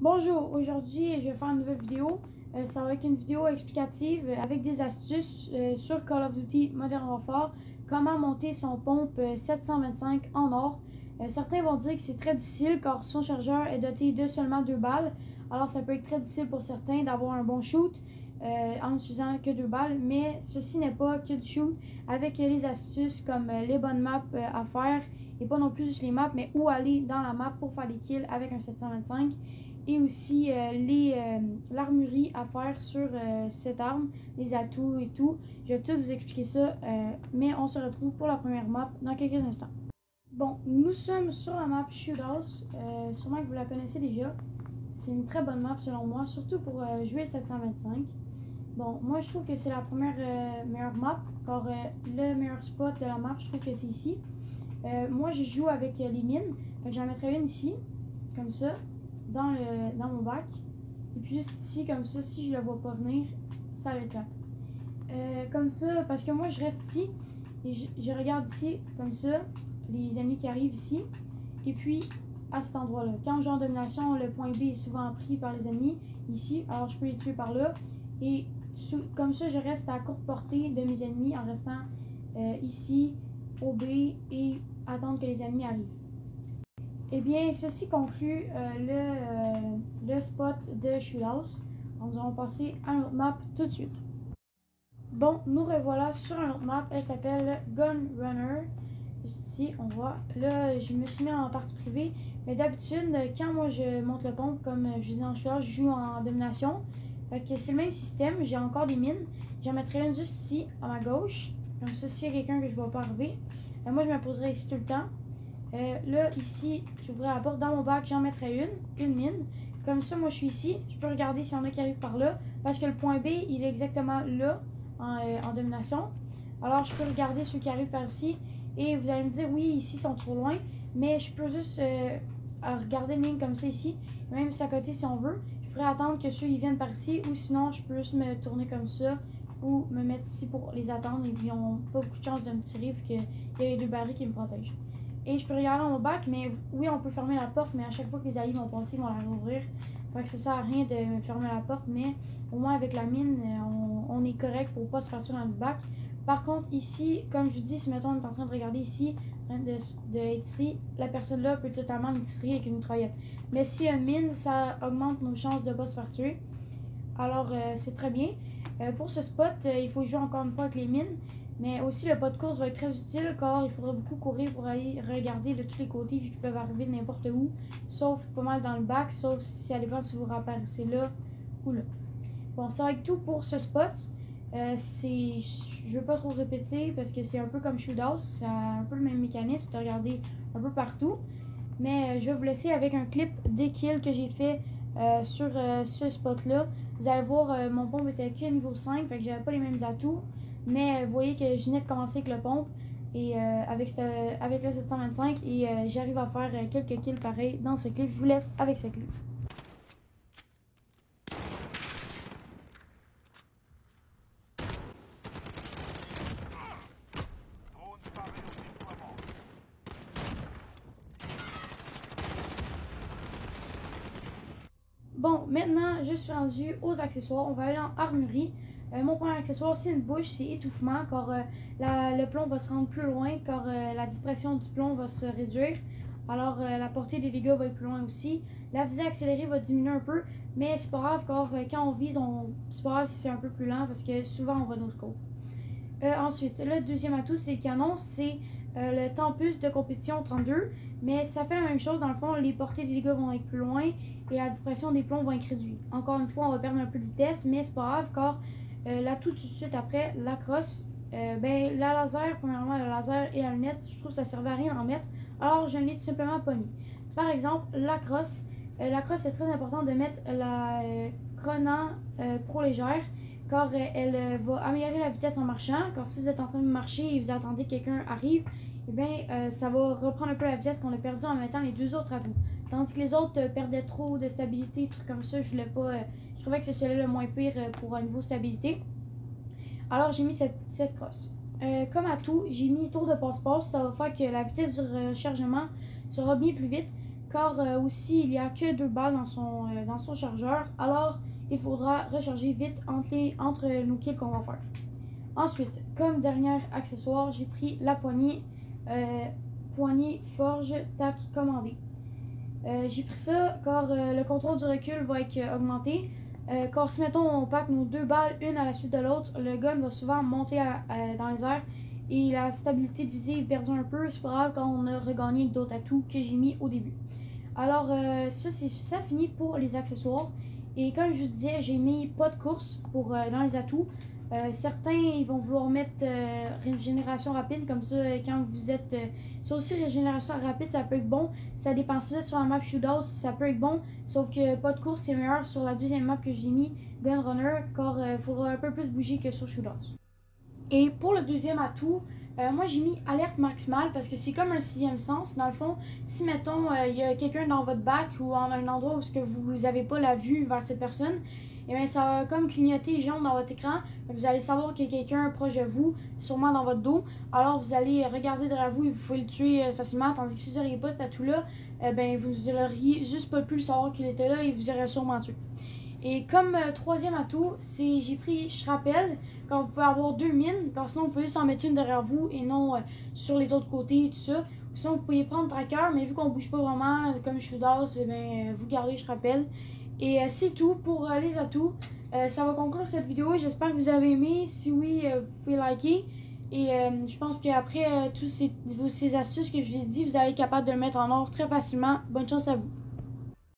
Bonjour, aujourd'hui je vais faire une nouvelle vidéo. Ça va être une vidéo explicative avec des astuces sur Call of Duty Modern Warfare. Comment monter son pompe 725 en or. Certains vont dire que c'est très difficile car son chargeur est doté de seulement 2 balles. Alors ça peut être très difficile pour certains d'avoir un bon shoot en utilisant que 2 balles. Mais ceci n'est pas que du shoot avec les astuces comme les bonnes maps à faire. Et pas non plus juste les maps mais où aller dans la map pour faire des kills avec un 725. Et aussi l'armurerie à faire sur cette arme, les atouts et tout. Je vais tout vous expliquer ça, mais on se retrouve pour la première map dans quelques instants. Bon, nous sommes sur la map Shoothouse, sûrement que vous la connaissez déjà. C'est une très bonne map selon moi, surtout pour jouer 725. Bon, moi je trouve que c'est la première meilleure map, car le meilleur spot de la map, je trouve que c'est ici. Moi je joue avec les mines, donc j'en mettrai une ici, comme ça. Dans mon bac. Et puis juste ici, comme ça, si je le vois pas venir, ça l'éclate. Comme ça, parce que moi je reste ici et je regarde ici, comme ça, les ennemis qui arrivent ici. Et puis à cet endroit-là. Quand je joue en domination, le point B est souvent pris par les ennemis ici, alors je peux les tuer par là. Et comme ça, je reste à courte portée de mes ennemis en restant ici, au B, et attendre que les ennemis arrivent. Eh bien, ceci conclut le spot de Shoothouse. Nous allons passer à une autre map tout de suite. Bon, nous revoilà sur une autre map. Elle s'appelle Gun Runner. Juste ici, on voit. Là, je me suis mis en partie privée. Mais d'habitude, quand moi je monte le pompe, comme je disais en Shoothouse, je joue en domination. Fait que c'est le même système. J'ai encore des mines. J'en mettrai une juste ici, à ma gauche. Comme ça, s'il y a quelqu'un que je ne vois pas arriver, moi je me poserai ici tout le temps. Là, ici, j'ouvrirai la porte. Dans mon bac, j'en mettrai une mine. Comme ça, moi, je suis ici. Je peux regarder s'il y en a qui arrivent par là. Parce que le point B, il est exactement là, en domination. Alors, je peux regarder ceux qui arrivent par ici. Et vous allez me dire, oui, ici, ils sont trop loin. Mais je peux juste regarder une ligne comme ça ici. Même si à côté, si on veut. Je pourrais attendre que ceux ils viennent par ici. Ou sinon, je peux juste me tourner comme ça. Ou me mettre ici pour les attendre. Et puis, ils n'ont pas beaucoup de chance de me tirer. Vu qu'il y a les deux barils qui me protègent. Et je peux regarder dans mon bac, mais oui, on peut fermer la porte, mais à chaque fois que les alliés vont passer, ils vont la rouvrir. Fait que ça sert à rien de fermer la porte, mais au moins avec la mine, on est correct pour pas se faire tuer dans le bac. Par contre, ici, comme je vous dis, si mettons on est en train de regarder ici, en train de tirer, la personne là peut totalement nous tirer avec une mitraillette. Mais s'il y a une mine, ça augmente nos chances de pas se faire tuer. Alors, c'est très bien. Pour ce spot, il faut jouer encore une fois avec les mines. Mais aussi, le pas de course va être très utile car il faudra beaucoup courir pour aller regarder de tous les côtés vu qu'ils peuvent arriver de n'importe où. Sauf pas mal dans le bac, sauf si ça dépend si vous réapparaissez là ou là. Bon, ça va être tout pour ce spot. Je veux pas trop répéter parce que c'est un peu comme Shoothouse. C'est un peu le même mécanisme de regarder un peu partout. Mais je vais vous laisser avec un clip des kills que j'ai fait sur ce spot là. Vous allez voir, mon pompe était que niveau 5, fait que j'avais pas les mêmes atouts. Mais vous voyez que je venais de commencer avec le pompe et avec le 725 et j'arrive à faire quelques kills pareils dans ce clip. Je vous laisse avec ce clip. Bon, maintenant je suis rendu aux accessoires. On va aller en armurerie. Mon premier accessoire, c'est une bouche, c'est étouffement, car le plomb va se rendre plus loin, car la dispersion du plomb va se réduire. Alors la portée des dégâts va être plus loin aussi. La visée accélérée va diminuer un peu, mais c'est pas grave, car quand on vise, c'est pas grave si c'est un peu plus lent, parce que souvent on va nos scopes. Ensuite, le deuxième atout, c'est le canon, c'est le Tempus de compétition 32, mais ça fait la même chose, dans le fond, les portées des dégâts vont être plus loin et la dispersion des plombs va être réduite. Encore une fois, on va perdre un peu de vitesse, mais c'est pas grave, car l'atout tout de suite après, la crosse, la laser, premièrement, la laser et la lunette, je trouve que ça servait à rien d'en mettre, alors je ne l'ai tout simplement pas mis. Par exemple, la crosse, c'est très important de mettre la Chronan Pro légère, car elle va améliorer la vitesse en marchant. Car si vous êtes en train de marcher et vous attendez que quelqu'un arrive, eh bien, ça va reprendre un peu la vitesse qu'on a perdue en mettant les deux autres atouts. Tandis que les autres perdaient trop de stabilité, trucs comme ça, je trouvais que c'est celui-là le moins pire pour un niveau stabilité. Alors j'ai mis cette crosse. Comme atout, j'ai mis tour de passe-passe, ça va faire que la vitesse du rechargement sera bien plus vite. car aussi il n'y a que 2 balles dans son chargeur, alors il faudra recharger vite entre nos kills qu'on va faire. Ensuite, comme dernier accessoire, j'ai pris la poignée forge tac commandée. J'ai pris ça car le contrôle du recul va être augmenté. Car si mettons on pack nos 2 balles une à la suite de l'autre, le gun va souvent monter dans les airs et la stabilité de visée est perdue un peu. C'est pas grave quand on a regagné d'autres atouts que j'ai mis au début. Alors ça finit pour les accessoires. Et comme je vous disais, j'ai mis pas de course dans les atouts. Certains ils vont vouloir mettre régénération rapide, comme ça quand vous êtes ça aussi, régénération rapide ça peut être bon, ça dépend si vous êtes sur la map Shootout, ça peut être bon, sauf que pas de course c'est meilleur sur la deuxième map que j'ai mis, Gunrunner, car il faudra un peu plus bouger que sur Shootout. Et pour le deuxième atout, moi j'ai mis alerte maximale parce que c'est comme un sixième sens. Dans le fond, si mettons il y a quelqu'un dans votre bac ou en un endroit où vous n'avez pas la vue vers cette personne, et bien ça va comme clignoter jaune dans votre écran. Vous allez savoir qu'il y a quelqu'un proche de vous, sûrement dans votre dos. Alors vous allez regarder derrière vous et vous pouvez le tuer facilement. Tandis que si vous n'auriez pas cet atout-là, ben vous n'auriez juste pas pu le savoir qu'il était là et vous auriez sûrement tué. Et comme troisième atout, j'ai pris Shrapel, quand vous pouvez avoir 2 mines, car sinon vous pouvez juste en mettre une derrière vous et non sur les autres côtés et tout ça. Sinon vous pouvez prendre Tracker, mais vu qu'on bouge pas vraiment comme Shootout, ben, vous gardez Shrapel. Et c'est tout pour les atouts. Ça va conclure cette vidéo. J'espère que vous avez aimé. Si oui, vous pouvez liker. Et je pense qu'après toutes ces astuces que je vous ai dit, vous allez être capable de le mettre en ordre très facilement. Bonne chance à vous.